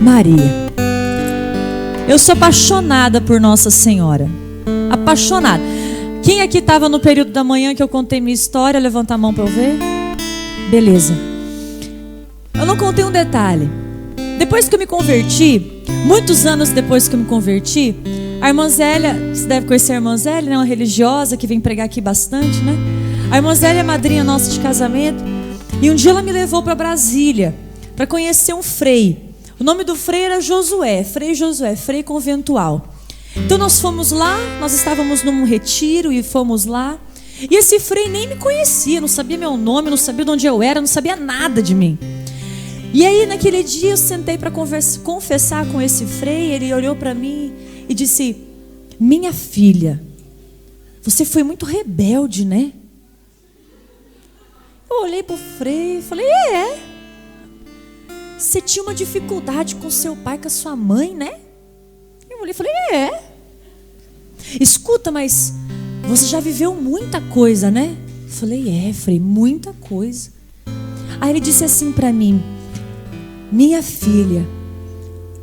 Maria. Eu sou apaixonada por Nossa Senhora. Apaixonada. Quem aqui estava no período da manhã que eu contei minha história? Levanta a mão para eu ver. Beleza. Eu não contei um detalhe. Depois que eu me converti, muitos anos depois que eu me converti, a irmã Zélia, você deve conhecer a irmã Zélia, né? Uma religiosa que vem pregar aqui bastante, né? A irmã Zélia é madrinha nossa de casamento. E um dia ela me levou para Brasília para conhecer um frei. O nome do frei era Josué, Frei Josué, frei conventual. Então nós fomos lá, nós estávamos num retiro e fomos lá. E esse frei nem me conhecia, não sabia meu nome, não sabia de onde eu era, não sabia nada de mim. E aí naquele dia eu sentei para confessar com esse frei. Ele olhou para mim e disse: minha filha, você foi muito rebelde, né? Eu olhei para o frei e falei: você tinha uma dificuldade com seu pai, com a sua mãe, né? Eu olhei e falei: escuta, mas você já viveu muita coisa, né? Eu falei: frei, muita coisa. Aí ele disse assim para mim: minha filha,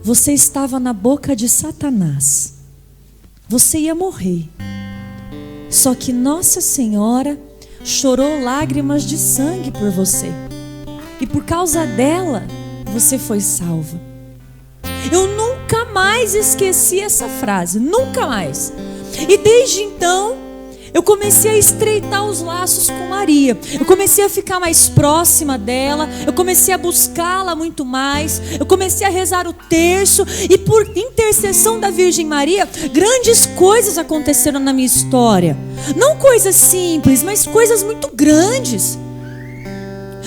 você estava na boca de Satanás. Você ia morrer. Só que Nossa Senhora chorou lágrimas de sangue por você. E por causa dela, você foi salva. Eu nunca mais esqueci essa frase. Nunca mais. E desde então, eu comecei a estreitar os laços com Maria. Eu comecei a ficar mais próxima dela. Eu comecei a buscá-la muito mais. Eu comecei a rezar o terço. E por intercessão da Virgem Maria, grandes coisas aconteceram na minha história. Não coisas simples, mas coisas muito grandes.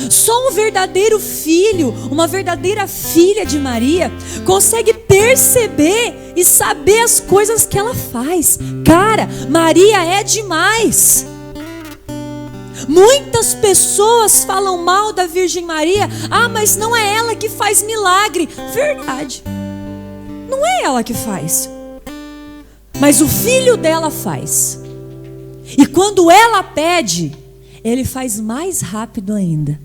Só um verdadeiro filho, uma verdadeira filha de Maria consegue perceber e saber as coisas que ela faz. Cara, Maria é demais. Muitas pessoas falam mal da Virgem Maria. Mas não é ela que faz milagre. Verdade, não é ela que faz, mas o filho dela faz. E quando ela pede, ele faz mais rápido ainda.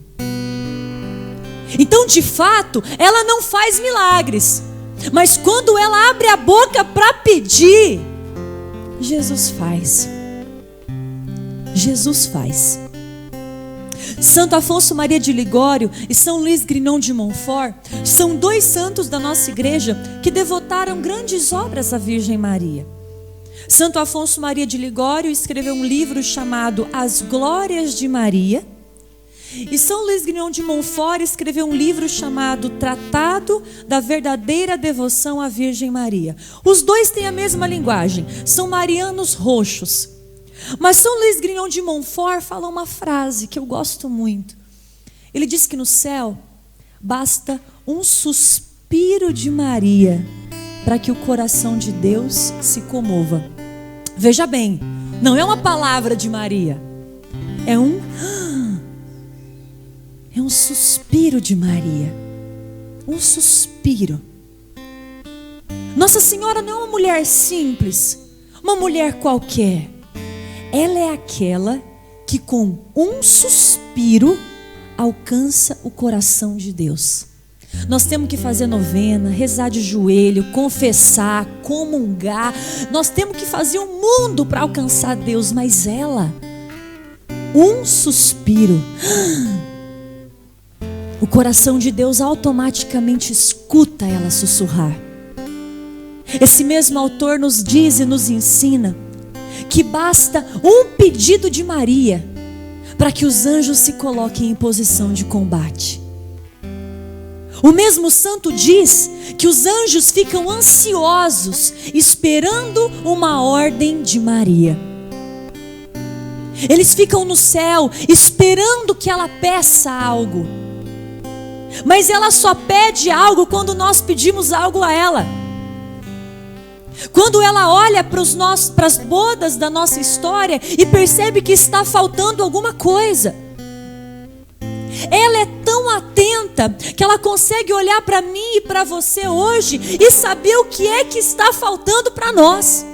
Então, de fato, ela não faz milagres, mas quando ela abre a boca para pedir, Jesus faz. Jesus faz. Santo Afonso Maria de Ligório e São Luís Grignon de Montfort são dois santos da nossa igreja que devotaram grandes obras à Virgem Maria. Santo Afonso Maria de Ligório escreveu um livro chamado As Glórias de Maria. E São Luís Grignon de Montfort escreveu um livro chamado Tratado da Verdadeira Devoção à Virgem Maria. Os dois têm a mesma linguagem, são marianos roxos. Mas São Luís Grignon de Montfort fala uma frase que eu gosto muito. Ele diz que no céu basta um suspiro de Maria para que o coração de Deus se comova. Veja bem, não é uma palavra de Maria, é um suspiro de Maria. Um suspiro. Nossa Senhora não é uma mulher simples, uma mulher qualquer. Ela é aquela que com um suspiro alcança o coração de Deus. Nós temos que fazer novena, rezar de joelho, confessar, comungar. Nós temos que fazer um mundo para alcançar Deus, mas ela, um suspiro, o coração de Deus automaticamente escuta ela sussurrar. Esse mesmo autor nos diz e nos ensina que basta um pedido de Maria para que os anjos se coloquem em posição de combate. O mesmo santo diz que os anjos ficam ansiosos, esperando uma ordem de Maria. Eles ficam no céu, esperando que ela peça algo. Mas ela só pede algo quando nós pedimos algo a ela. Quando ela olha para as bodas da nossa história e percebe que está faltando alguma coisa. Ela é tão atenta que ela consegue olhar para mim e para você hoje e saber o que é que está faltando para nós.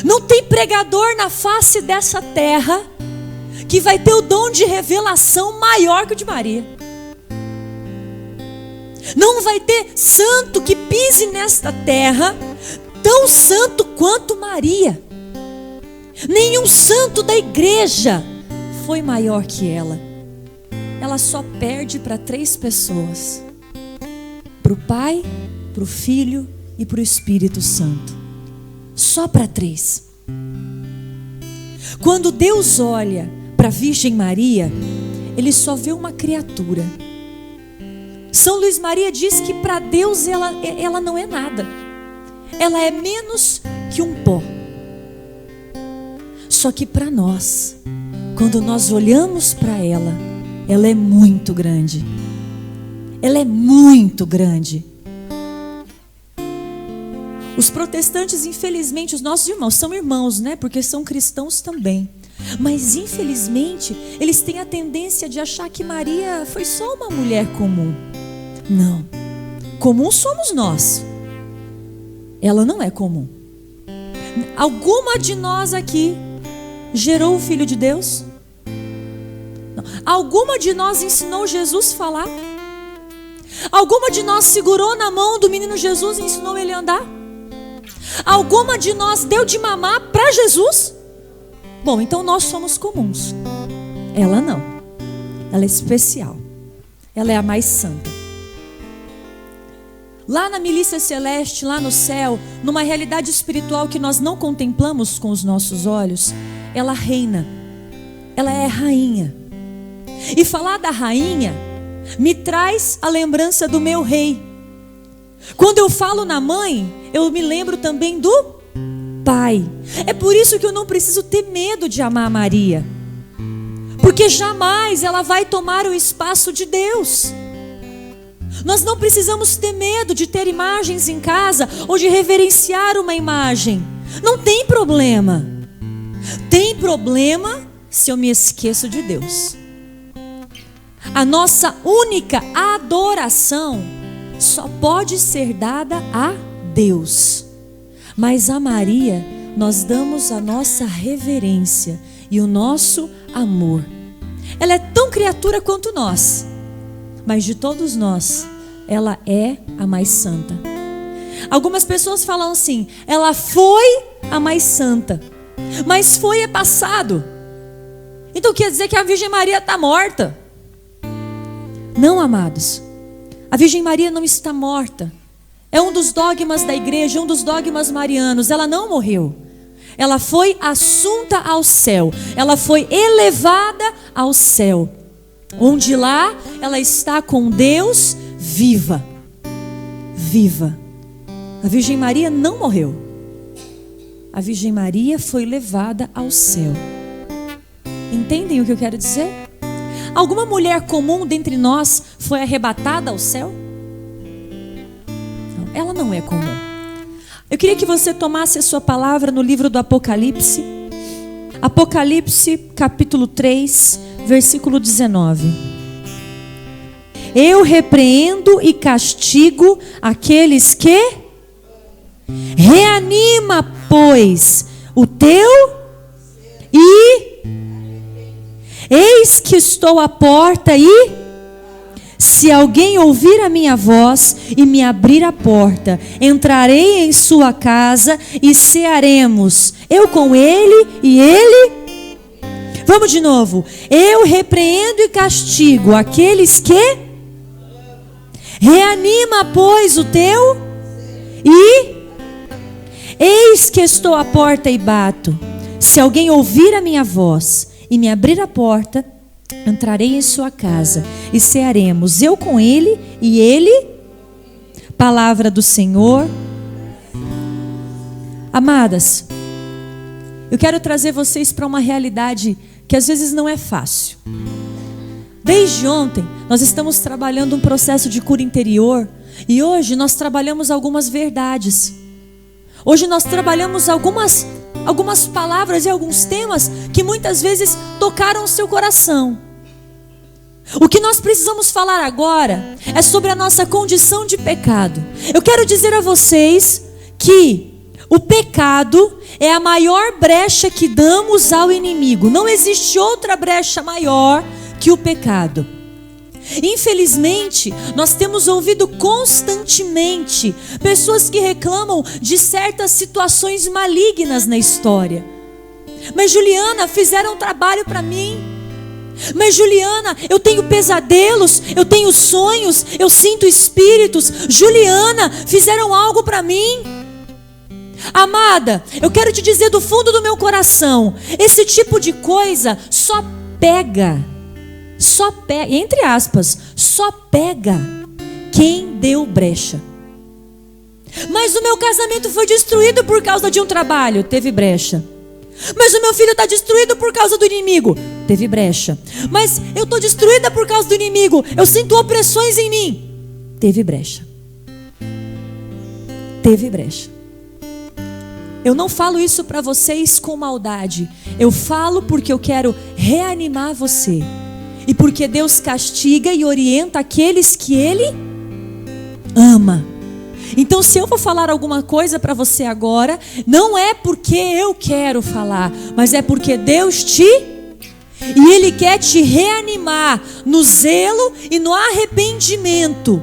Não tem pregador na face dessa terra que vai ter o dom de revelação maior que o de Maria. Não vai ter santo que pise nesta terra tão santo quanto Maria. Nenhum santo da igreja foi maior que ela. Ela só perde para 3 pessoas: para o Pai, para o Filho e para o Espírito Santo. Só para 3. Quando Deus olha para a Virgem Maria, Ele só vê uma criatura. São Luís Maria diz que para Deus ela não é nada. Ela é menos que um pó. Só que para nós, quando nós olhamos para ela é muito grande. Ela é muito grande. Os protestantes, infelizmente, os nossos irmãos, são irmãos, né? Porque são cristãos também. Mas, infelizmente, eles têm a tendência de achar que Maria foi só uma mulher comum. Não. Comum somos nós. Ela não é comum. Alguma de nós aqui gerou o Filho de Deus? Não. Alguma de nós ensinou Jesus a falar? Alguma de nós segurou na mão do menino Jesus e ensinou ele a andar? Alguma de nós deu de mamar para Jesus? Bom, então nós somos comuns. Ela não. Ela é especial. Ela é a mais santa. Lá na milícia celeste, lá no céu, numa realidade espiritual que nós não contemplamos com os nossos olhos, ela reina. Ela é rainha. E falar da rainha me traz a lembrança do meu rei. Quando eu falo na mãe, eu me lembro também do pai. É por isso que eu não preciso ter medo de amar Maria, porque jamais ela vai tomar o espaço de Deus. Nós não precisamos ter medo de ter imagens em casa ou de reverenciar uma imagem. Não tem problema. Tem problema se eu me esqueço de Deus. A nossa única adoração só pode ser dada a Deus. Mas a Maria nós damos a nossa reverência e o nosso amor. Ela é tão criatura quanto nós, mas de todos nós, ela é a mais santa. Algumas pessoas falam assim: ela foi a mais santa, mas foi é passado. Então quer dizer que a Virgem Maria está morta? Não, amados. A Virgem Maria não está morta. É um dos dogmas da igreja, um dos dogmas marianos. Ela não morreu. Ela foi assunta ao céu. Ela foi elevada ao céu, onde lá ela está com Deus viva. Viva. A Virgem Maria não morreu. A Virgem Maria foi levada ao céu. Entendem o que eu quero dizer? Alguma mulher comum dentre nós foi arrebatada ao céu? Não, ela não é comum. Eu queria que você tomasse a sua palavra no livro do Apocalipse. Apocalipse capítulo 3, versículo 19. Eu repreendo e castigo aqueles que reanima, pois, o teu e eis que estou à porta e se alguém ouvir a minha voz e me abrir a porta, entrarei em sua casa e cearemos, eu com ele e ele. Vamos de novo. Eu repreendo e castigo aqueles que reanima, pois, o teu e eis que estou à porta e bato. Se alguém ouvir a minha voz e me abrir a porta, entrarei em sua casa e cearemos, eu com ele e ele. Palavra do Senhor. Amadas, eu quero trazer vocês para uma realidade que às vezes não é fácil. Desde ontem nós estamos trabalhando um processo de cura interior e hoje nós trabalhamos algumas verdades. Hoje nós trabalhamos algumas palavras e alguns temas que muitas vezes tocaram o seu coração. O que nós precisamos falar agora é sobre a nossa condição de pecado. Eu quero dizer a vocês que o pecado é a maior brecha que damos ao inimigo. Não existe outra brecha maior que o pecado. Infelizmente, nós temos ouvido constantemente pessoas que reclamam de certas situações malignas na história. Mas Juliana, fizeram um trabalho para mim. Mas Juliana, eu tenho pesadelos, eu tenho sonhos, eu sinto espíritos. Juliana, fizeram algo para mim. Amada, eu quero te dizer do fundo do meu coração, esse tipo de coisa só pega, entre aspas, só pega quem deu brecha. Mas o meu casamento foi destruído por causa de um trabalho, teve brecha. Mas o meu filho está destruído por causa do inimigo, teve brecha. Mas eu estou destruída por causa do inimigo, eu sinto opressões em mim, teve brecha. Teve brecha. Eu não falo isso para vocês com maldade, eu falo porque eu quero reanimar você. E porque Deus castiga e orienta aqueles que Ele ama. Então, se eu vou falar alguma coisa para você agora, não é porque eu quero falar, mas é porque Deus e Ele quer te reanimar no zelo e no arrependimento,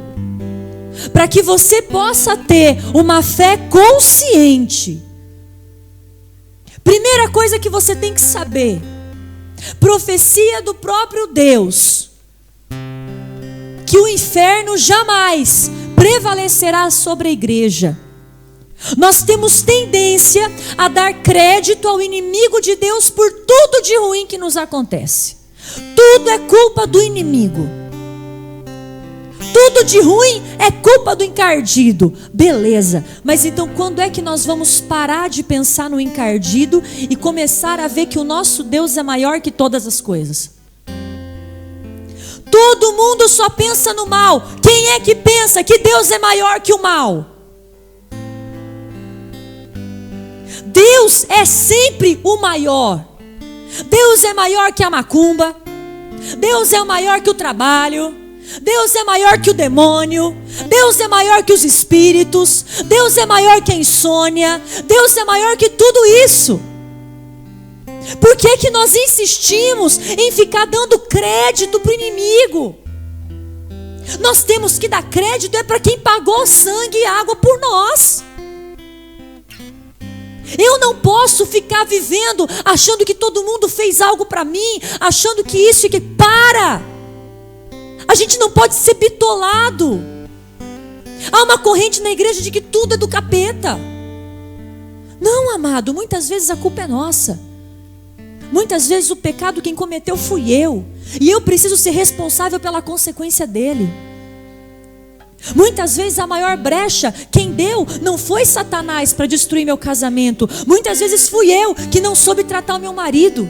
para que você possa ter uma fé consciente. Primeira coisa que você tem que saber: profecia do próprio Deus, que o inferno jamais prevalecerá sobre a igreja. Nós temos tendência a dar crédito ao inimigo de Deus por tudo de ruim que nos acontece. Tudo é culpa do inimigo. Tudo de ruim é culpa do encardido. Beleza, mas então quando é que nós vamos parar de pensar no encardido e começar a ver que o nosso Deus é maior que todas as coisas? Todo mundo só pensa no mal. Quem é que pensa que Deus é maior que o mal? Deus é sempre o maior. Deus é maior que a macumba. Deus é maior que o trabalho. Deus é maior que o demônio. Deus é maior que os espíritos. Deus é maior que a insônia. Deus é maior que tudo isso. Por que que nós insistimos em ficar dando crédito para o inimigo? Nós temos que dar crédito para quem pagou sangue e água por nós. Eu não posso ficar vivendo achando que todo mundo fez algo para mim, achando que isso e que... Para! A gente não pode ser bitolado. Há uma corrente na igreja de que tudo é do capeta. Não, amado, muitas vezes a culpa é nossa. Muitas vezes o pecado quem cometeu fui eu. E eu preciso ser responsável pela consequência dele. Muitas vezes a maior brecha quem deu não foi Satanás para destruir meu casamento. Muitas vezes fui eu que não soube tratar o meu marido.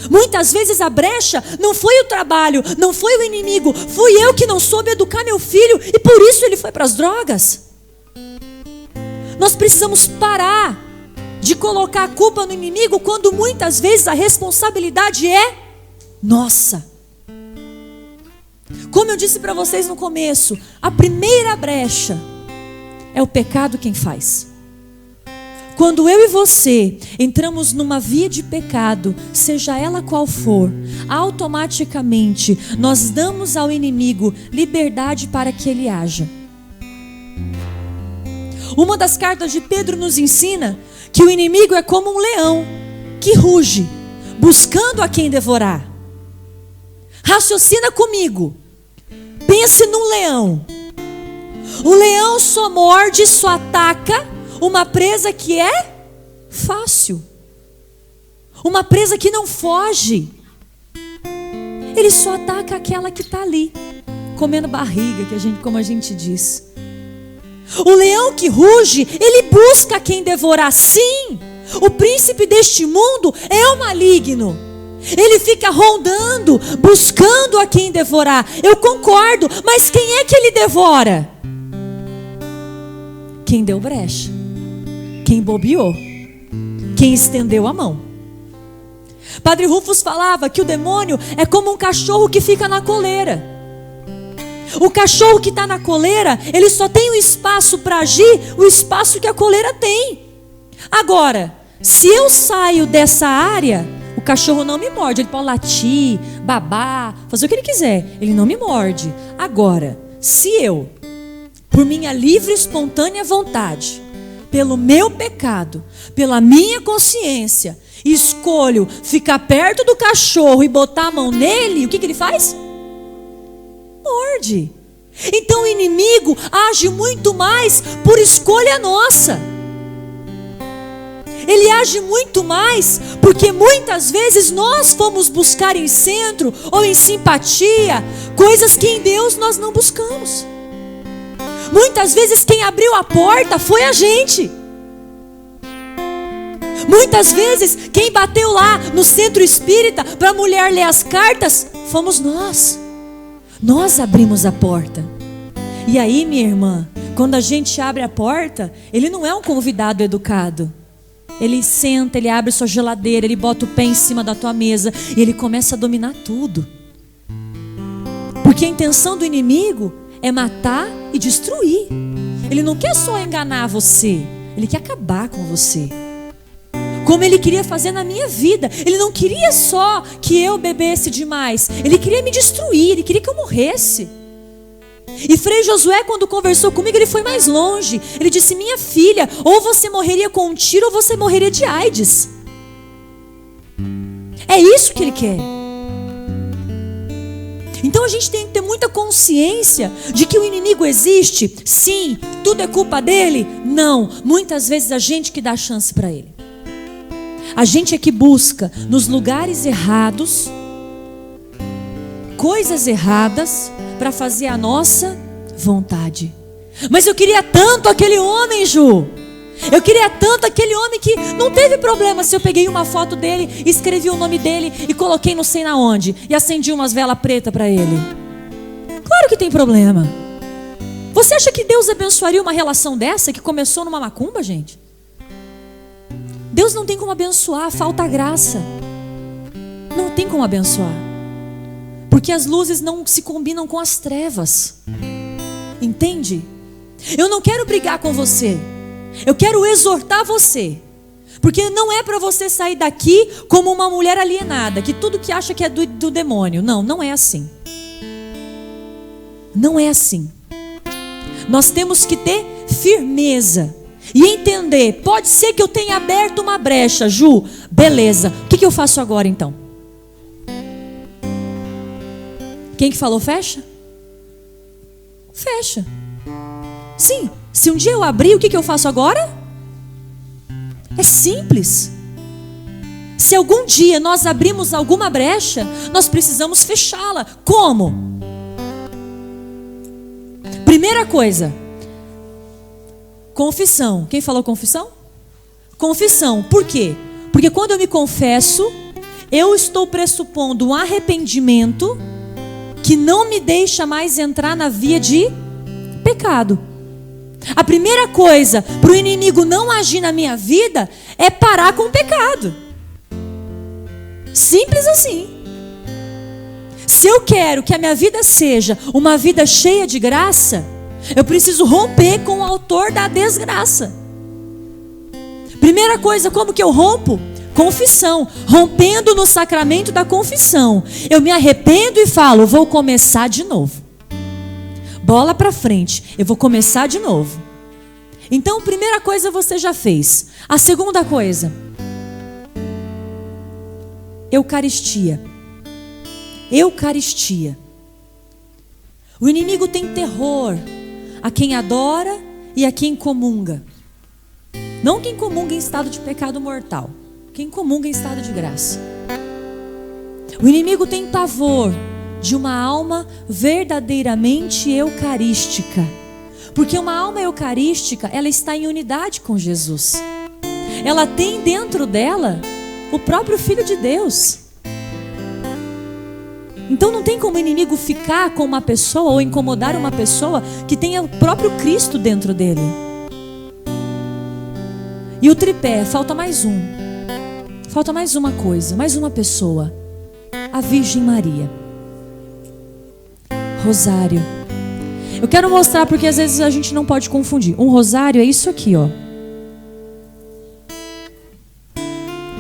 Muitas vezes a brecha não foi o trabalho, não foi o inimigo. Fui eu que não soube educar meu filho e por isso ele foi para as drogas. Nós precisamos parar de colocar a culpa no inimigo quando muitas vezes a responsabilidade é nossa. Como eu disse para vocês no começo, a primeira brecha é o pecado quem faz. Quando eu e você entramos numa via de pecado, seja ela qual for, automaticamente nós damos ao inimigo liberdade para que ele haja. Uma das cartas de Pedro nos ensina que o inimigo é como um leão que ruge, buscando a quem devorar. Raciocina comigo. Pense num leão. O leão só morde, só ataca uma presa que é fácil. Uma presa que não foge. Ele só ataca aquela que está ali, comendo barriga, como a gente diz. O leão que ruge, ele busca quem devorar. Sim, o príncipe deste mundo é o maligno. Ele fica rondando, buscando a quem devorar. Eu concordo, mas quem é que ele devora? Quem deu brecha, quem bobeou, quem estendeu a mão. Padre Rufus falava que o demônio é como um cachorro que fica na coleira. O cachorro que está na coleira, ele só tem o espaço para agir, o espaço que a coleira tem. Agora, se eu saio dessa área, O cachorro não me morde, ele pode latir, babar, fazer o que ele quiser, ele não me morde. Agora, se eu, por minha livre e espontânea vontade, pelo meu pecado, pela minha consciência, escolho ficar perto do cachorro e botar a mão nele, o que ele faz? Morde. Então o inimigo age muito mais por escolha nossa. Ele age muito mais porque muitas vezes nós fomos buscar em centro ou em simpatia coisas que em Deus nós não buscamos. Muitas vezes quem abriu a porta foi a gente. Muitas vezes quem bateu lá no centro espírita para a mulher ler as cartas fomos nós. Nós abrimos a porta. E aí, minha irmã, quando a gente abre a porta, ele não é um convidado educado. Ele senta, ele abre sua geladeira, ele bota o pé em cima da tua mesa e ele começa a dominar tudo. Porque a intenção do inimigo é matar e destruir. Ele não quer só enganar você, ele quer acabar com você. Como ele queria fazer na minha vida. Ele não queria só que eu bebesse demais, ele queria me destruir, ele queria que eu morresse. E Frei Josué, quando conversou comigo, ele foi mais longe. Ele disse: minha filha, ou você morreria com um tiro ou você morreria de AIDS. É isso que ele quer. Então a gente tem que ter muita consciência de que o inimigo existe. Sim, tudo é culpa dele? Não, muitas vezes a gente que dá chance para ele. A gente é que busca nos lugares errados coisas erradas para fazer a nossa vontade. Mas eu queria tanto aquele homem, Ju. Eu queria tanto aquele homem que não teve problema se eu peguei uma foto dele, escrevi o nome dele e coloquei não sei na onde e acendi umas velas pretas para ele. Claro que tem problema. Você acha que Deus abençoaria uma relação dessa que começou numa macumba, gente? Deus não tem como abençoar, falta graça. Não tem como abençoar. Porque as luzes não se combinam com as trevas. Entende? Eu não quero brigar com você. Eu quero exortar você. Porque não é para você sair daqui como uma mulher alienada, que tudo que acha que é do demônio. Não, não é assim. Não é assim. Nós temos que ter firmeza e entender. Pode ser que eu tenha aberto uma brecha, Ju. Beleza. O que eu faço agora então? Quem que falou fecha? Fecha. Sim. Se um dia eu abrir, o que eu faço agora? É simples. Se algum dia nós abrimos alguma brecha, nós precisamos fechá-la. Como? Primeira coisa, confissão. Quem falou confissão? Confissão. Por quê? Porque quando eu me confesso, eu estou pressupondo um arrependimento que não me deixa mais entrar na via de pecado. A primeira coisa para o inimigo não agir na minha vida é parar com o pecado. Simples assim. Se eu quero que a minha vida seja uma vida cheia de graça, eu preciso romper com o autor da desgraça. Primeira coisa, como que eu rompo? Confissão. Rompendo no sacramento da confissão. Eu me arrependo e falo: vou começar de novo. Bola para frente, eu vou começar de novo. Então, a primeira coisa você já fez. A segunda coisa, Eucaristia. Eucaristia. O inimigo tem terror a quem adora e a quem comunga. Não quem comunga em estado de pecado mortal, quem comunga em estado de graça. O inimigo tem pavor de uma alma verdadeiramente eucarística. Porque uma alma eucarística, ela está em unidade com Jesus. Ela tem dentro dela o próprio Filho de Deus. Então não tem como o inimigo ficar com uma pessoa ou incomodar uma pessoa que tenha o próprio Cristo dentro dele. E o tripé, falta mais um. Falta mais uma coisa, mais uma pessoa. A Virgem Maria. Rosário. Eu quero mostrar porque às vezes a gente não pode confundir. Um rosário é isso aqui, ó.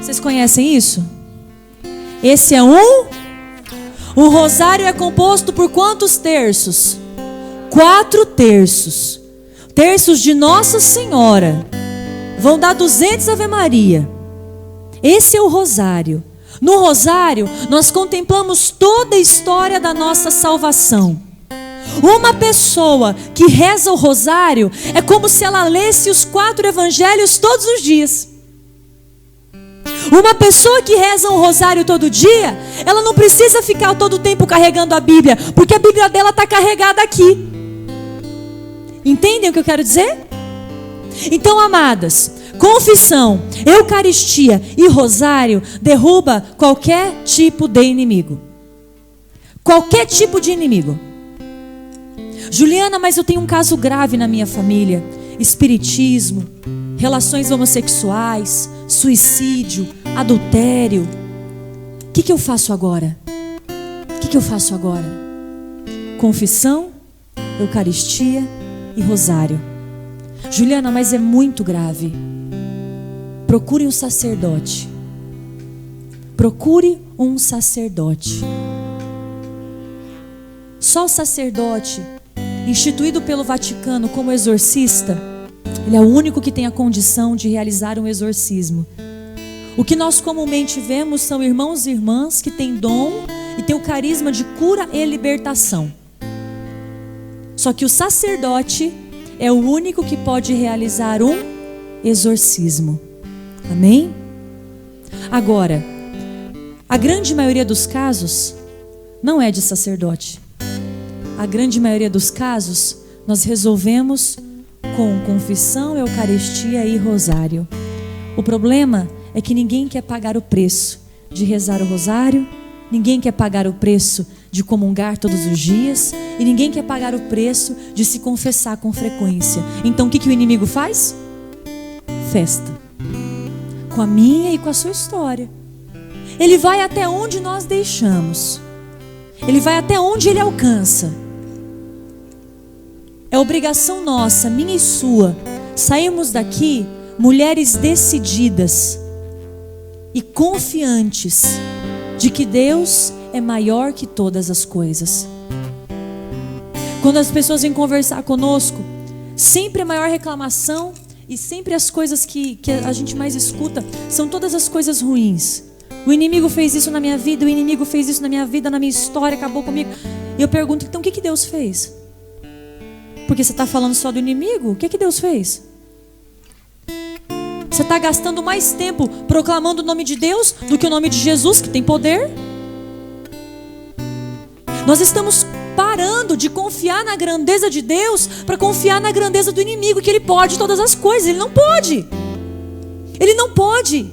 Vocês conhecem isso? Esse é um. O rosário é composto por quantos terços? 4 terços. Terços de Nossa Senhora. Vão dar 200 Ave Maria. Esse é o rosário. No rosário, nós contemplamos toda a história da nossa salvação. Uma pessoa que reza o rosário é como se ela lesse os 4 evangelhos todos os dias. Uma pessoa que reza um rosário todo dia, ela não precisa ficar todo o tempo carregando a Bíblia, porque a Bíblia dela está carregada aqui. Entendem o que eu quero dizer? Então, amadas, confissão, Eucaristia e rosário derruba qualquer tipo de inimigo. Qualquer tipo de inimigo. Juliana, mas eu tenho um caso grave na minha família. Espiritismo, relações homossexuais, suicídio, adultério. O que eu faço agora? O que eu faço agora? Confissão, Eucaristia e rosário. Juliana, mas é muito grave. Procure um sacerdote. Procure um sacerdote. Só o sacerdote, instituído pelo Vaticano como exorcista, ele é o único que tem a condição de realizar um exorcismo. O que nós comumente vemos são irmãos e irmãs que têm dom e têm o carisma de cura e libertação. Só que o sacerdote é o único que pode realizar um exorcismo. Amém? Agora, a grande maioria dos casos não é de sacerdote. A grande maioria dos casos nós resolvemos com confissão, Eucaristia e rosário. O problema é que ninguém quer pagar o preço de rezar o rosário, ninguém quer pagar o preço de comungar todos os dias e ninguém quer pagar o preço de se confessar com frequência. Então o que o inimigo faz? Festa. Com a minha e com a sua história. Ele vai até onde nós deixamos. Ele vai até onde ele alcança. É obrigação nossa, minha e sua, sairmos daqui mulheres decididas e confiantes de que Deus é maior que todas as coisas. Quando as pessoas vêm conversar conosco, sempre a maior reclamação e sempre as coisas que a gente mais escuta são todas as coisas ruins. O inimigo fez isso na minha vida, o inimigo fez isso na minha vida, na minha história, acabou comigo. E eu pergunto, então o que Deus fez? Porque você está falando só do inimigo? O que Deus fez? Você está gastando mais tempo proclamando o nome de Deus do que o nome de Jesus, que tem poder? Nós estamos parando de confiar na grandeza de Deus para confiar na grandeza do inimigo, que ele pode todas as coisas. Ele não pode. Ele não pode.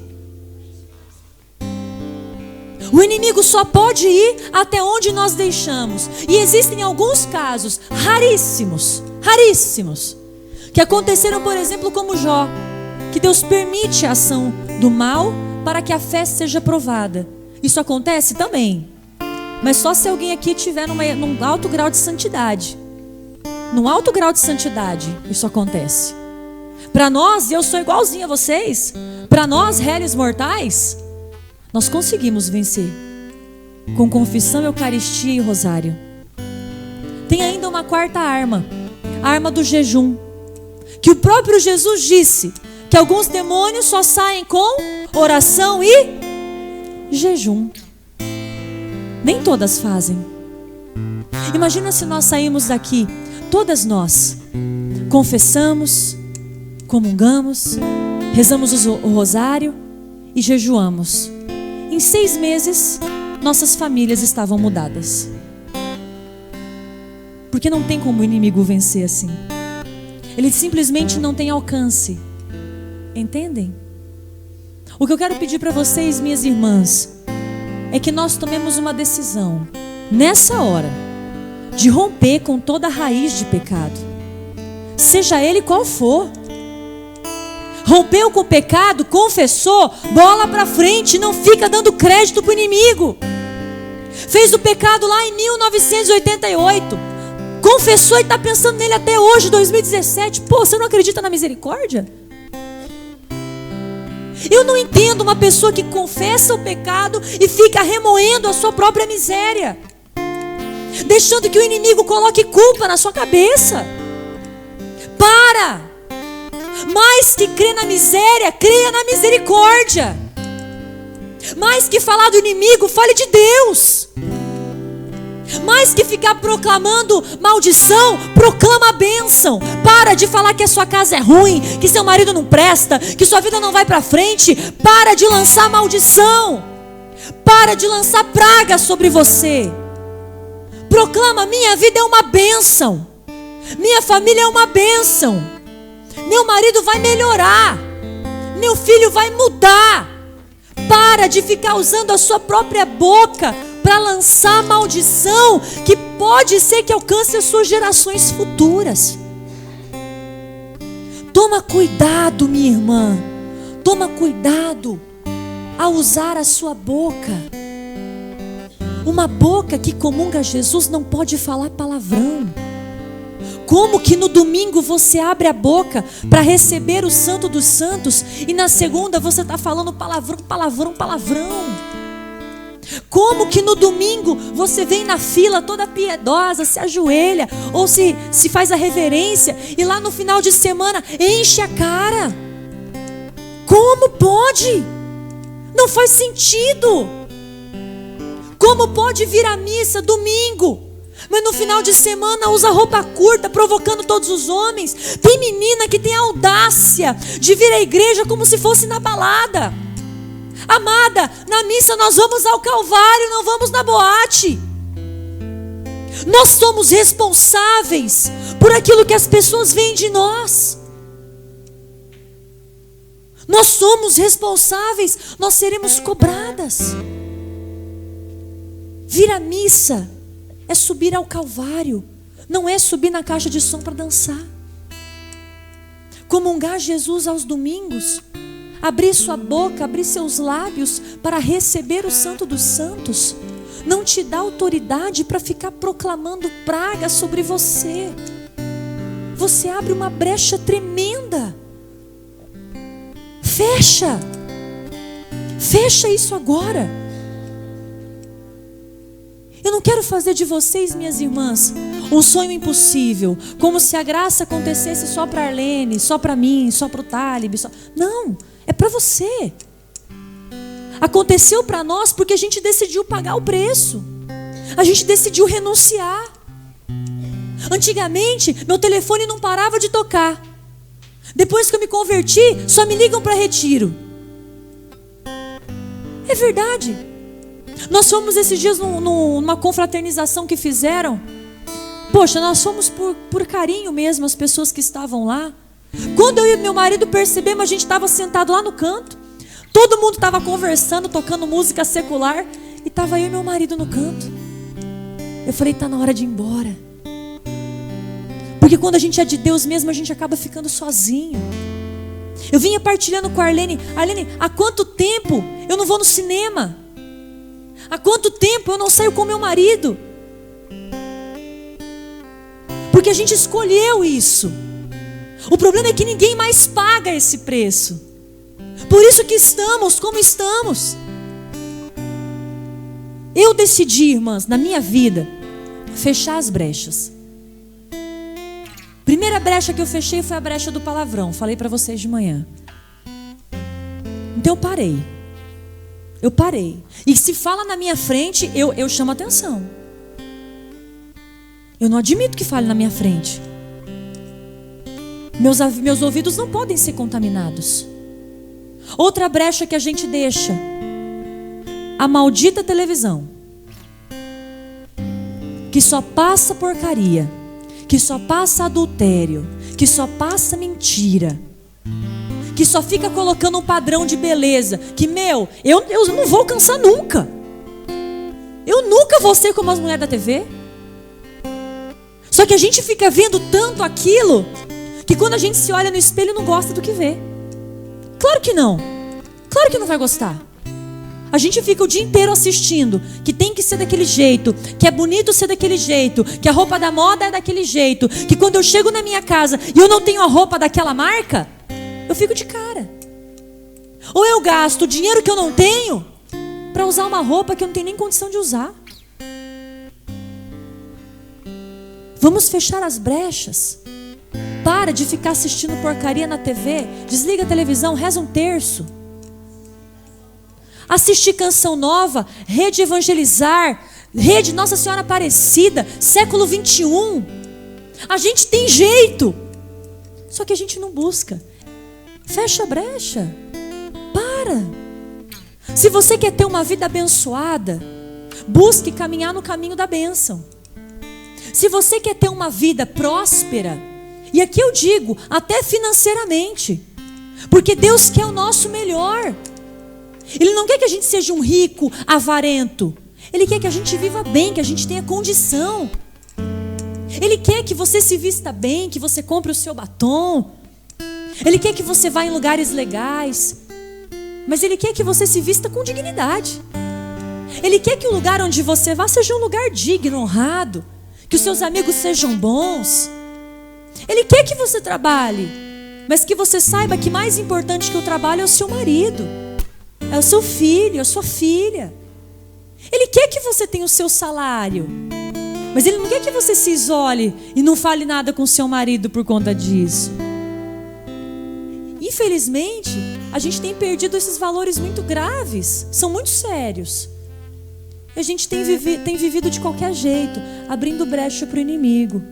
O inimigo só pode ir até onde nós deixamos. E existem alguns casos raríssimos, que aconteceram, por exemplo, como Jó, que Deus permite a ação do mal para que a fé seja provada. Isso acontece também, mas só se alguém aqui estiver num alto grau de santidade. Num alto grau de santidade isso acontece. Para nós, e eu sou igualzinho a vocês, para nós, réis mortais, nós conseguimos vencer com confissão, Eucaristia e rosário. Tem ainda uma quarta arma, a arma do jejum, que o próprio Jesus disse que alguns demônios só saem com oração e jejum. Nem todas fazem. Imagina se nós saímos daqui, todas nós confessamos, comungamos, rezamos o rosário e jejuamos. Em 6 meses, nossas famílias estavam mudadas. Porque não tem como o inimigo vencer assim. Ele simplesmente não tem alcance. Entendem? O que eu quero pedir para vocês, minhas irmãs, é que nós tomemos uma decisão, nessa hora, de romper com toda a raiz de pecado. Seja ele qual for. Rompeu com o pecado, confessou, bola para frente, não fica dando crédito para o inimigo. Fez o pecado lá em 1988, confessou e está pensando nele até hoje, 2017. Pô, você não acredita na misericórdia? Eu não entendo uma pessoa que confessa o pecado e fica remoendo a sua própria miséria, deixando que o inimigo coloque culpa na sua cabeça. Para! Mais que crer na miséria, creia na misericórdia. Mais que falar do inimigo, fale de Deus. Mais que ficar proclamando maldição, proclama a bênção. Para de falar que a sua casa é ruim, que seu marido não presta, que sua vida não vai para frente. Para de lançar maldição. Para de lançar praga sobre você. Proclama: minha vida é uma bênção. Minha família é uma bênção. Meu marido vai melhorar. Meu filho vai mudar. Para de ficar usando a sua própria boca para lançar maldição, que pode ser que alcance as suas gerações futuras. Toma cuidado, minha irmã. Toma cuidado ao usar a sua boca. Uma boca que comunga Jesus não pode falar palavrão. Como que no domingo você abre a boca para receber o Santo dos Santos e na segunda você está falando palavrão, palavrão, palavrão? Como que no domingo você vem na fila toda piedosa, se ajoelha ou se faz a reverência e lá no final de semana enche a cara? Como pode? Não faz sentido. Como pode vir à missa domingo, mas no final de semana usa roupa curta, provocando todos os homens? Tem menina que tem a audácia de vir à igreja como se fosse na balada. Amada, na missa nós vamos ao Calvário, não vamos na boate. Nós somos responsáveis por aquilo que as pessoas veem de nós. Nós somos responsáveis, nós seremos cobradas. Vir à missa é subir ao Calvário, não é subir na caixa de som para dançar. Comungar Jesus aos domingos, abrir sua boca, abrir seus lábios para receber o Santo dos Santos, não te dá autoridade para ficar proclamando praga sobre você. Você abre uma brecha tremenda. Fecha isso agora. Eu não quero fazer de vocês, minhas irmãs, um sonho impossível, como se a graça acontecesse só para Arlene, só para mim, só para o Talib. Não, é para você. Aconteceu para nós porque a gente decidiu pagar o preço. A gente decidiu renunciar. Antigamente, meu telefone não parava de tocar. Depois que eu me converti, só me ligam para retiro. É verdade. Nós fomos esses dias numa confraternização que fizeram. Poxa, nós fomos por carinho mesmo, as pessoas que estavam lá. Quando eu e meu marido percebemos, a gente estava sentado lá no canto. Todo mundo estava conversando, tocando música secular. E estava eu e meu marido no canto. Eu falei, está na hora de ir embora. Porque quando a gente é de Deus mesmo, a gente acaba ficando sozinho. Eu vinha partilhando com a Arlene. Arlene, há quanto tempo eu não vou no cinema? Há quanto tempo eu não saio com meu marido? Porque a gente escolheu isso. O problema é que ninguém mais paga esse preço. Por isso que estamos como estamos. Eu decidi, irmãs, na minha vida, fechar as brechas. Primeira brecha que eu fechei foi a brecha do palavrão. Falei para vocês de manhã. Então eu parei. E se fala na minha frente, eu chamo atenção. Eu não admito que fale na minha frente. Meus ouvidos não podem ser contaminados. Outra brecha que a gente deixa: a maldita televisão, que só passa porcaria, que só passa adultério, que só passa mentira, que só fica colocando um padrão de beleza, que eu não vou alcançar nunca. Eu nunca vou ser como as mulheres da TV. Só que a gente fica vendo tanto aquilo, que quando a gente se olha no espelho não gosta do que vê. Claro que não. Claro que não vai gostar. A gente fica o dia inteiro assistindo que tem que ser daquele jeito, que é bonito ser daquele jeito, que a roupa da moda é daquele jeito, que quando eu chego na minha casa e eu não tenho a roupa daquela marca, eu fico de cara. Ou eu gasto o dinheiro que eu não tenho para usar uma roupa que eu não tenho nem condição de usar. Vamos fechar as brechas. Para de ficar assistindo porcaria na TV. Desliga a televisão, reza um terço. Assistir Canção Nova, Rede Evangelizar, Rede Nossa Senhora Aparecida, século 21. A gente tem jeito, só que a gente não busca. Fecha a brecha. Para. Se você quer ter uma vida abençoada, busque caminhar no caminho da bênção. Se você quer ter uma vida próspera, e aqui eu digo, até financeiramente, porque Deus quer o nosso melhor. Ele não quer que a gente seja um rico avarento. Ele quer que a gente viva bem, que a gente tenha condição. Ele quer que você se vista bem, que você compre o seu batom. Ele quer que você vá em lugares legais. Mas Ele quer que você se vista com dignidade. Ele quer que o lugar onde você vá seja um lugar digno, honrado. Que os seus amigos sejam bons. Ele quer que você trabalhe, mas que você saiba que mais importante que o trabalho é o seu marido, é o seu filho, é a sua filha. Ele quer que você tenha o seu salário, mas Ele não quer que você se isole e não fale nada com o seu marido por conta disso. Infelizmente, a gente tem perdido esses valores muito graves, são muito sérios. E a gente tem vivido de qualquer jeito, abrindo brecha para o inimigo.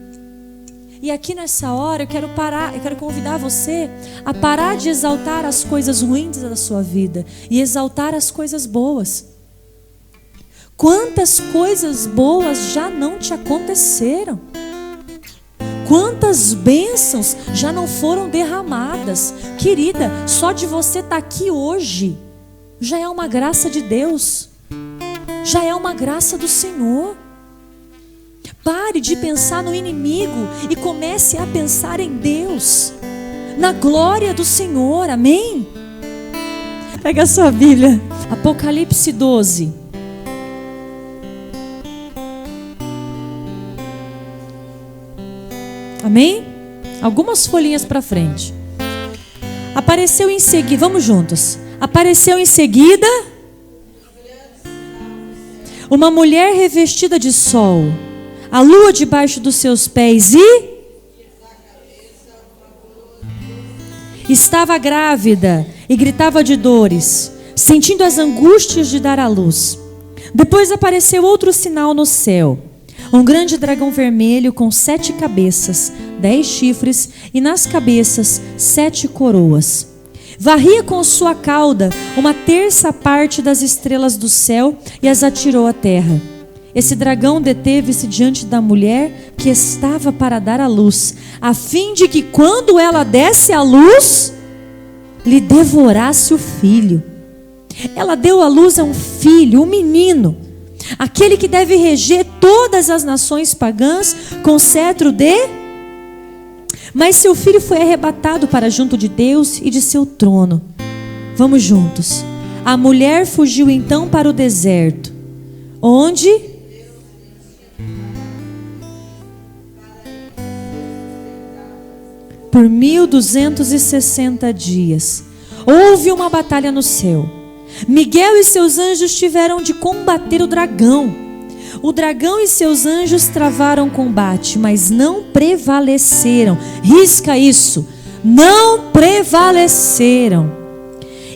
E aqui nessa hora eu quero convidar você a parar de exaltar as coisas ruins da sua vida e exaltar as coisas boas. Quantas coisas boas já não te aconteceram? Quantas bênçãos já não foram derramadas? Querida, só de você estar aqui hoje já é uma graça de Deus, já é uma graça do Senhor. Pare de pensar no inimigo e comece a pensar em Deus, na glória do Senhor, amém? Pega a sua Bíblia, Apocalipse 12. Amém? Algumas folhinhas para frente. Apareceu em seguida, vamos juntos. Apareceu em seguida uma mulher revestida de sol, a lua debaixo dos seus pés e estava grávida e gritava de dores, sentindo as angústias de dar à luz. Depois apareceu outro sinal no céu, um grande dragão vermelho com 7 cabeças, 10 chifres e nas cabeças 7 coroas. Varria com sua cauda 1/3 das estrelas do céu e as atirou à terra. Esse dragão deteve-se diante da mulher que estava para dar à luz, a fim de que quando ela desse à luz, lhe devorasse o filho. Ela deu à luz a um filho, um menino, aquele que deve reger todas as nações pagãs com cetro de... Mas seu filho foi arrebatado para junto de Deus e de seu trono. Vamos juntos. A mulher fugiu então para o deserto, onde... por 1260 dias. Houve uma batalha no céu. Miguel e seus anjos tiveram de combater o dragão. O dragão e seus anjos travaram combate, mas não prevaleceram. Risca isso. Não prevaleceram.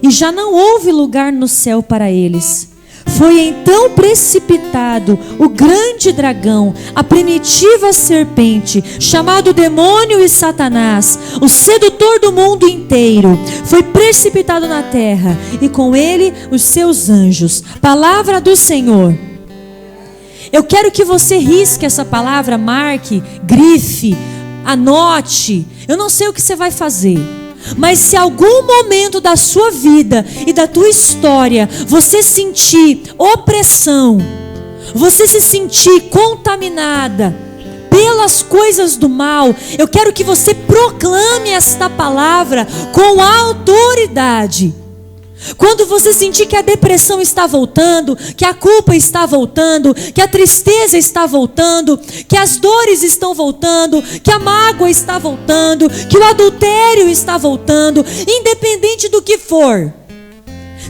E já não houve lugar no céu para eles. Foi então precipitado o grande dragão, a primitiva serpente, chamado demônio e Satanás, o sedutor do mundo inteiro. Foi precipitado na terra e com ele os seus anjos. Palavra do Senhor. Eu quero que você risque essa palavra, marque, grife, anote. Eu não sei o que você vai fazer, mas se algum momento da sua vida e da tua história você sentir opressão, você se sentir contaminada pelas coisas do mal, eu quero que você proclame esta palavra com autoridade. Quando você sentir que a depressão está voltando, que a culpa está voltando, que a tristeza está voltando, que as dores estão voltando, que a mágoa está voltando, que o adultério está voltando, independente do que for,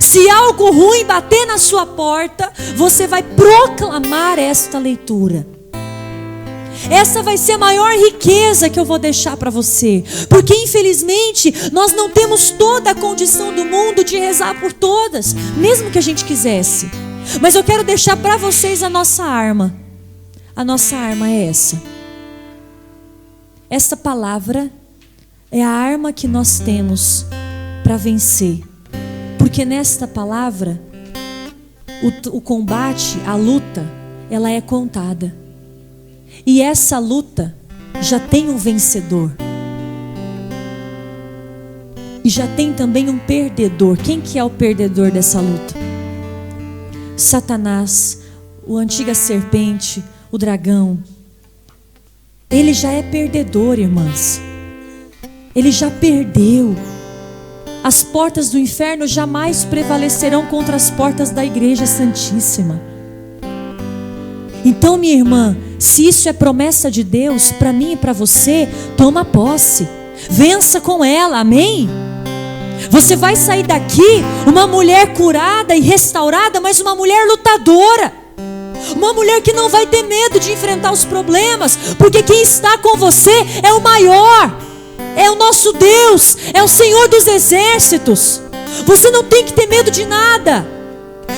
Se algo ruim bater na sua porta, você vai proclamar esta leitura. Essa vai ser a maior riqueza que eu vou deixar para você. Porque infelizmente nós não temos toda a condição do mundo de rezar por todas, mesmo que a gente quisesse. Mas eu quero deixar para vocês a nossa arma. A nossa arma é essa. Essa palavra é a arma que nós temos para vencer. Porque nesta palavra, o combate, a luta, ela é contada. E essa luta já tem um vencedor. E já tem também um perdedor. Quem que é o perdedor dessa luta? Satanás, a antiga serpente, o dragão. Ele já é perdedor, irmãs. Ele já perdeu. As portas do inferno jamais prevalecerão contra as portas da Igreja Santíssima. Então, minha irmã, se isso é promessa de Deus para mim e para você, toma posse. Vença com ela, amém? Você vai sair daqui uma mulher curada e restaurada, mas uma mulher lutadora. Uma mulher que não vai ter medo de enfrentar os problemas, porque quem está com você é o maior. É o nosso Deus, é o Senhor dos exércitos. Você não tem que ter medo de nada.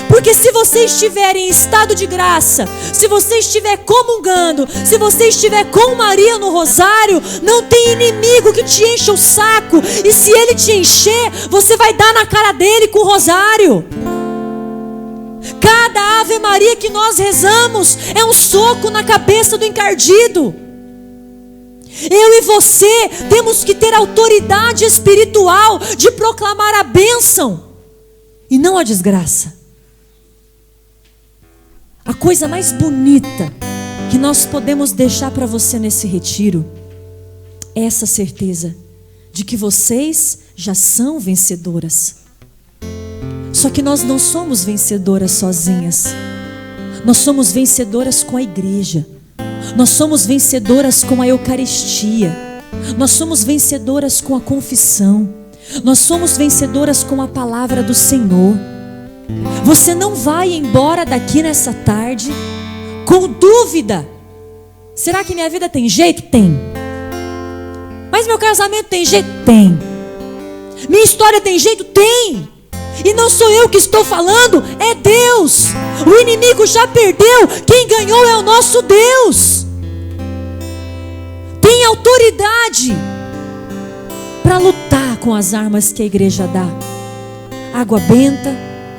Porque se você estiver em estado de graça, se você estiver comungando, se você estiver com Maria no rosário, não tem inimigo que te encha o saco. E se ele te encher, você vai dar na cara dele com o rosário. Cada Ave Maria que nós rezamos é um soco na cabeça do encardido. Eu e você temos que ter autoridade espiritual de proclamar a bênção e não a desgraça. A coisa mais bonita que nós podemos deixar para você nesse retiro é essa certeza de que vocês já são vencedoras. Só que nós não somos vencedoras sozinhas. Nós somos vencedoras com a igreja. Nós somos vencedoras com a Eucaristia. Nós somos vencedoras com a confissão. Nós somos vencedoras com a palavra do Senhor. Você não vai embora daqui nessa tarde com dúvida. Será que minha vida tem jeito? Tem. Mas meu casamento tem jeito? Tem. Minha história tem jeito? Tem. E não sou eu que estou falando, é Deus. O inimigo já perdeu, quem ganhou é o nosso Deus. Tem autoridade para lutar com as armas que a igreja dá. Água benta,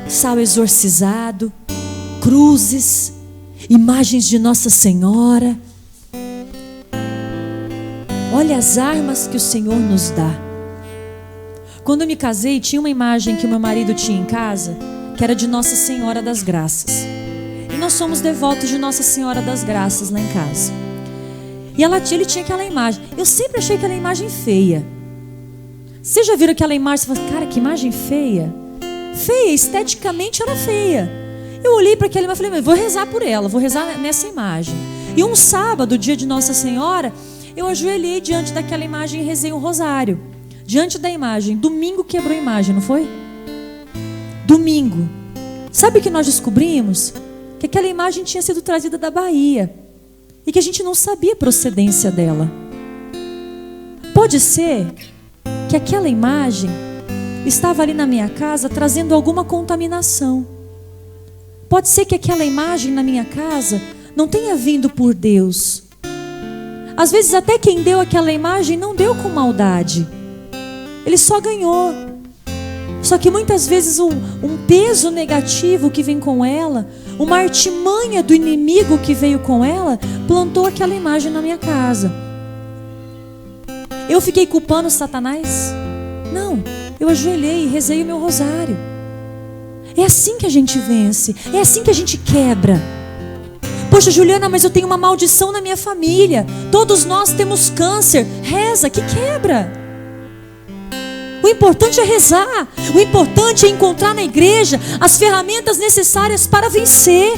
sal exorcizado, cruzes, imagens de Nossa Senhora. Olha as armas que o Senhor nos dá. Quando eu me casei, tinha uma imagem que o meu marido tinha em casa, que era de Nossa Senhora das Graças. E nós somos devotos de Nossa Senhora das Graças lá em casa. E ele tinha aquela imagem. Eu sempre achei aquela imagem feia. Vocês já viram aquela imagem? Você fala, cara, que imagem feia. Feia, esteticamente era feia. Eu olhei para aquela imagem e falei, mas vou rezar por ela, vou rezar nessa imagem. E um sábado, dia de Nossa Senhora, eu ajoelhei diante daquela imagem e rezei um rosário. Diante da imagem. Domingo quebrou a imagem, não foi? Domingo. Sabe o que nós descobrimos? Que aquela imagem tinha sido trazida da Bahia e que a gente não sabia a procedência dela. Pode ser que aquela imagem estava ali na minha casa trazendo alguma contaminação. Pode ser que aquela imagem na minha casa não tenha vindo por Deus. Às vezes até quem deu aquela imagem não deu com maldade. Ele só ganhou. Só que muitas vezes um peso negativo que vem com ela, uma artimanha do inimigo que veio com ela, plantou aquela imagem na minha casa. Eu fiquei culpando Satanás? Não, eu ajoelhei e rezei o meu rosário. É assim que a gente vence, é assim que a gente quebra. Poxa, Juliana, mas eu tenho uma maldição na minha família. Todos nós temos câncer. Reza, que quebra. O importante é rezar. O importante é encontrar na igreja as ferramentas necessárias para vencer.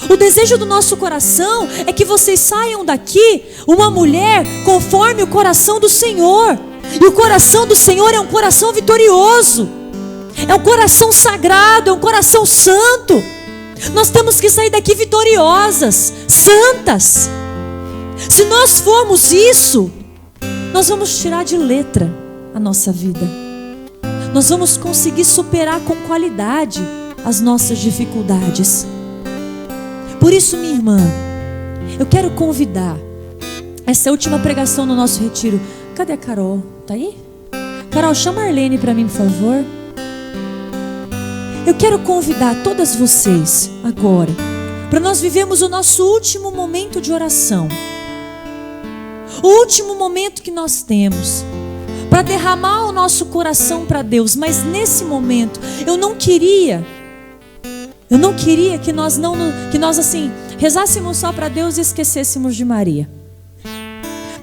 O desejo do nosso coração é que vocês saiam daqui uma mulher conforme o coração do Senhor. E o coração do Senhor é um coração vitorioso. É um coração sagrado, é um coração santo. Nós temos que sair daqui vitoriosas, santas. Se nós formos isso, nós vamos tirar de letra a nossa vida. Nós vamos conseguir superar com qualidade as nossas dificuldades. Por isso, minha irmã, eu quero convidar. Essa é a última pregação no nosso retiro. Cadê a Carol? Tá aí? Carol, chama a Arlene para mim, por favor. Eu quero convidar todas vocês agora para nós vivermos o nosso último momento de oração. O último momento que nós temos para derramar o nosso coração para Deus. Mas nesse momento eu não queria que nós assim rezássemos só para Deus e esquecêssemos de Maria.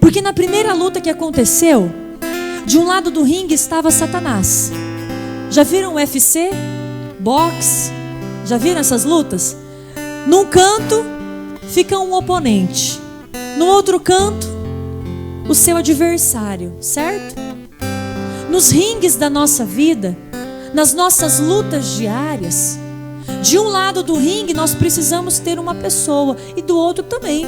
Porque na primeira luta que aconteceu, de um lado do ringue estava Satanás. Já viram o UFC? Boxe? Já viram essas lutas? Num canto fica um oponente, no outro canto o seu adversário, certo? Nos ringues da nossa vida, nas nossas lutas diárias, de um lado do ringue nós precisamos ter uma pessoa e do outro também.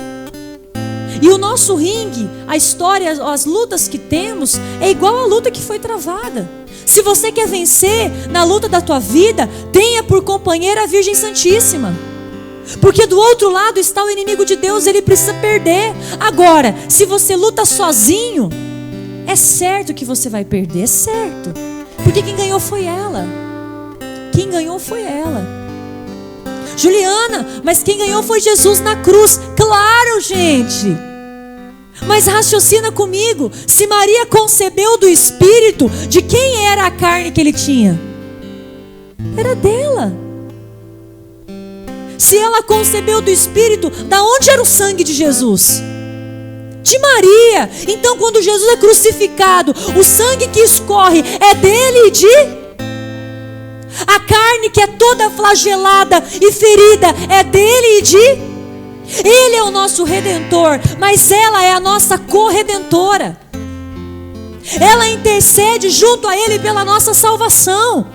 E o nosso ringue, a história, as lutas que temos é igual à luta que foi travada. Se você quer vencer na luta da tua vida, tenha por companheira a Virgem Santíssima. Porque do outro lado está o inimigo de Deus, ele precisa perder. Agora, se você luta sozinho, é certo que você vai perder, é certo. Porque quem ganhou foi ela. Quem ganhou foi ela. Juliana, mas quem ganhou foi Jesus na cruz. Claro, gente. Mas raciocina comigo. Se Maria concebeu do Espírito, de quem era a carne que ele tinha? Era dela. Se ela concebeu do Espírito, da onde era o sangue de Jesus? De Maria. Então quando Jesus é crucificado, o sangue que escorre é dele e de... A carne que é toda flagelada e ferida é dele e de... Ele é o nosso Redentor, mas ela é a nossa corredentora. Ela intercede junto a Ele pela nossa salvação.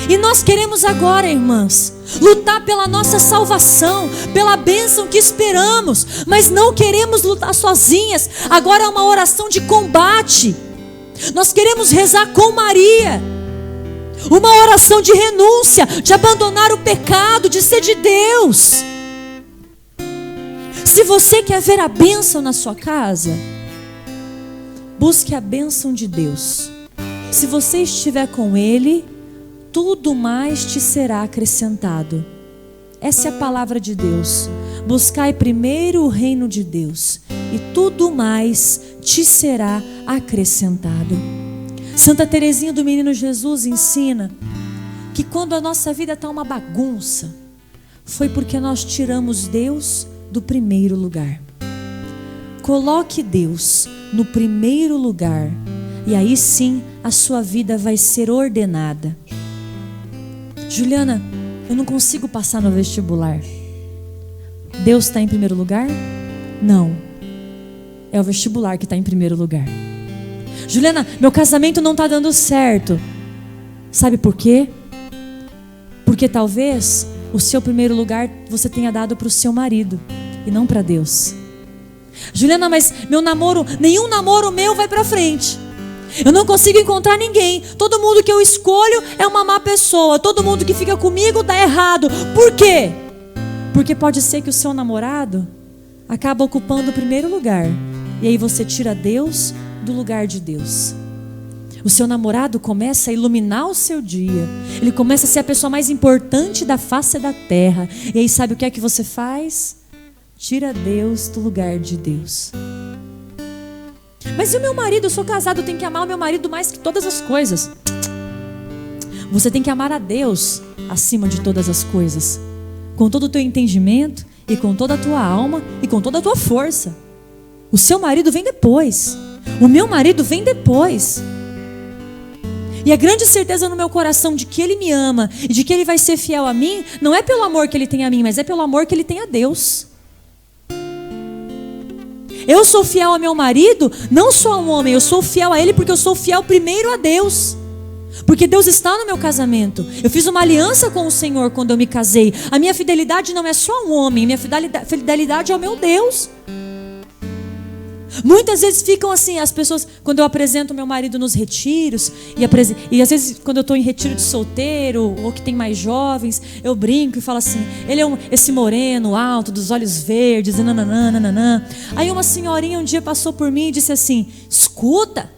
E nós queremos agora, irmãs, lutar pela nossa salvação, pela bênção que esperamos, mas não queremos lutar sozinhas. Agora é uma oração de combate. Nós queremos rezar com Maria. Uma oração de renúncia, de abandonar o pecado, de ser de Deus. Se você quer ver a bênção na sua casa, busque a bênção de Deus. Se você estiver com Ele, tudo mais te será acrescentado. Essa é a palavra de Deus. Buscai primeiro o reino de Deus, e tudo mais te será acrescentado. Santa Teresinha do Menino Jesus ensina que quando a nossa vida está uma bagunça, foi porque nós tiramos Deus do primeiro lugar. Coloque Deus no primeiro lugar, e aí sim a sua vida vai ser ordenada. Juliana, eu não consigo passar no vestibular. Deus está em primeiro lugar? Não. É o vestibular que está em primeiro lugar. Juliana, meu casamento não está dando certo. Sabe por quê? Porque talvez o seu primeiro lugar você tenha dado para o seu marido e não para Deus. Juliana, mas nenhum namoro meu vai para frente. Eu não consigo encontrar ninguém. Todo mundo que eu escolho é uma má pessoa. Todo mundo que fica comigo dá errado. Por quê? Porque pode ser que o seu namorado acaba ocupando o primeiro lugar, e aí você tira Deus do lugar de Deus. O seu namorado começa a iluminar o seu dia. Ele começa a ser a pessoa mais importante da face da terra. E aí sabe o que é que você faz? Tira Deus do lugar de Deus. Mas e o meu marido? Eu sou casado, eu tenho que amar o meu marido mais que todas as coisas. Você tem que amar a Deus acima de todas as coisas, com todo o teu entendimento, e com toda a tua alma, e com toda a tua força. O seu marido vem depois. O meu marido vem depois. E a grande certeza no meu coração de que Ele me ama e de que Ele vai ser fiel a mim, não é pelo amor que Ele tem a mim, mas é pelo amor que Ele tem a Deus. Eu sou fiel ao meu marido, não sou a um homem, eu sou fiel a ele porque eu sou fiel primeiro a Deus. Porque Deus está no meu casamento. Eu fiz uma aliança com o Senhor quando eu me casei. A minha fidelidade não é só a um homem, minha fidelidade é ao meu Deus. Muitas vezes ficam assim, as pessoas, quando eu apresento meu marido nos retiros, e às vezes quando eu estou em retiro de solteiro, ou que tem mais jovens, eu brinco e falo assim, ele é esse moreno, alto, dos olhos verdes, e nananã. Aí uma senhorinha um dia passou por mim e disse assim, escuta,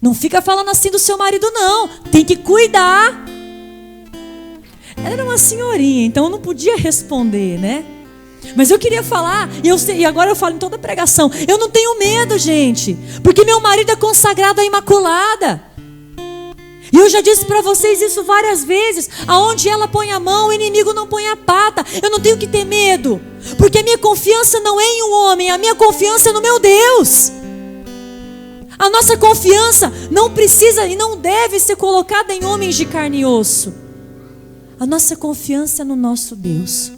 não fica falando assim do seu marido não, tem que cuidar. Ela era uma senhorinha, então eu não podia responder, né? Mas eu queria falar, e agora eu falo em toda a pregação, eu não tenho medo, gente, porque meu marido é consagrado à Imaculada. E eu já disse para vocês isso várias vezes, aonde ela põe a mão, o inimigo não põe a pata. Eu não tenho que ter medo, porque a minha confiança não é em um homem, a minha confiança é no meu Deus. A nossa confiança não precisa e não deve ser colocada em homens de carne e osso. A nossa confiança é no nosso Deus.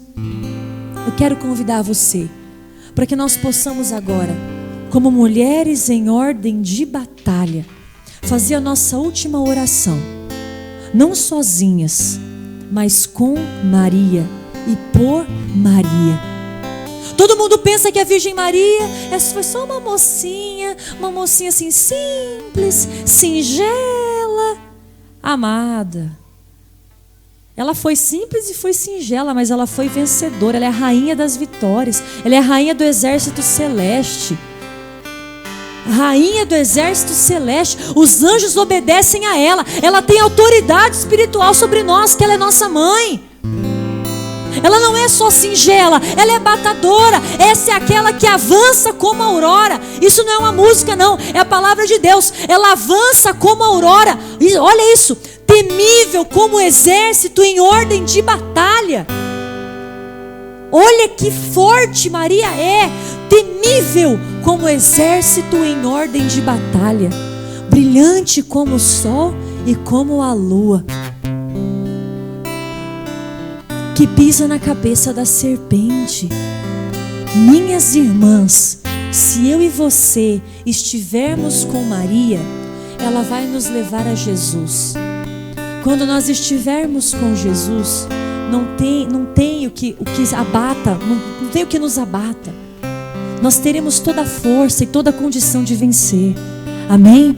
Eu quero convidar você para que nós possamos agora, como mulheres em ordem de batalha, fazer a nossa última oração, não sozinhas, mas com Maria e por Maria. Todo mundo pensa que a Virgem Maria foi só uma mocinha assim simples, singela, amada. Ela foi simples e foi singela, mas ela foi vencedora. Ela é a rainha das vitórias. Ela é a rainha do exército celeste. Rainha do exército celeste. Os anjos obedecem a ela. Ela tem autoridade espiritual sobre nós, que ela é nossa mãe. Ela não é só singela, ela é batadora. Essa é aquela que avança como a aurora. Isso não é uma música não, é a palavra de Deus. Ela avança como a aurora. E olha isso, temível como o exército em ordem de batalha. Olha que forte Maria é, temível como o exército em ordem de batalha, brilhante como o sol e como a lua, que pisa na cabeça da serpente. Minhas irmãs, se eu e você estivermos com Maria, ela vai nos levar a Jesus. Quando nós estivermos com Jesus, não tem o que abata, não tem o que nos abata. Nós teremos toda a força e toda a condição de vencer. Amém?